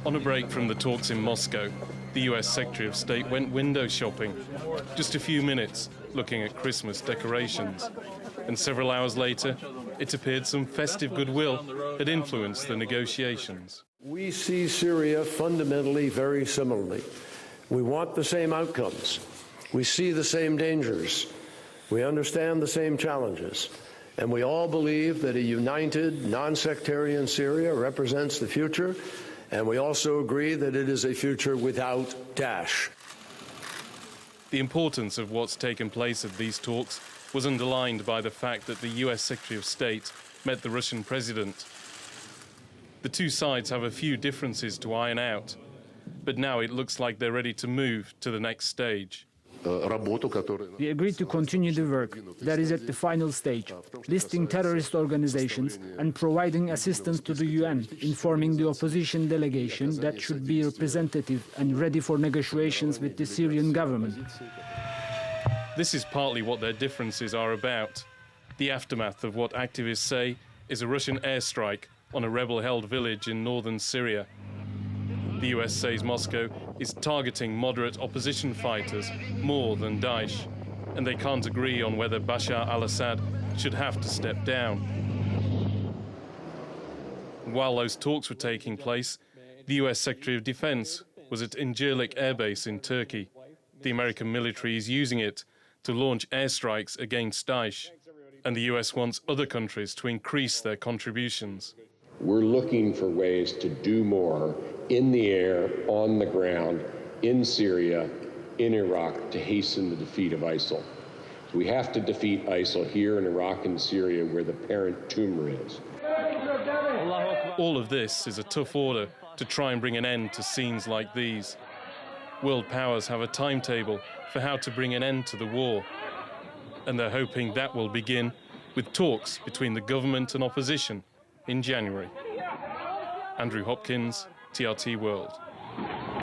On a break from the talks in Moscow, the US Secretary of State went window shopping. Just a few minutes looking at Christmas decorations. And several hours later, it appeared some festive goodwill had influenced the negotiations. We see Syria fundamentally very similarly. We want the same outcomes. We see the same dangers. We understand the same challenges. And we all believe that a united, non-sectarian Syria represents the future. And we also agree that it is a future without Daesh. The importance of what's taken place at these talks was underlined by the fact that the US Secretary of State met the Russian president. The two sides have a few differences to iron out, but now it looks like they're ready to move to the next stage. We agreed to continue the work that is at the final stage, listing terrorist organizations and providing assistance to the UN, informing the opposition delegation that should be representative and ready for negotiations with the Syrian government. This is partly what their differences are about. The aftermath of what activists say is a Russian airstrike on a rebel-held village in northern Syria. The US says Moscow is targeting moderate opposition fighters more than Daesh, and they can't agree on whether Bashar al-Assad should have to step down. While those talks were taking place, the US Secretary of Defense was at Incirlik Air Base in Turkey. The American military is using it to launch airstrikes against Daesh, and the US wants other countries to increase their contributions. We're looking for ways to do more in the air, on the ground, in Syria, in Iraq, to hasten the defeat of ISIL. So we have to defeat ISIL here in Iraq and Syria, where the parent tumor is. All of this is a tough order to try and bring an end to scenes like these. World powers have a timetable for how to bring an end to the war, and they're hoping that will begin with talks between the government and opposition in January. Andrew Hopkins, TRT World.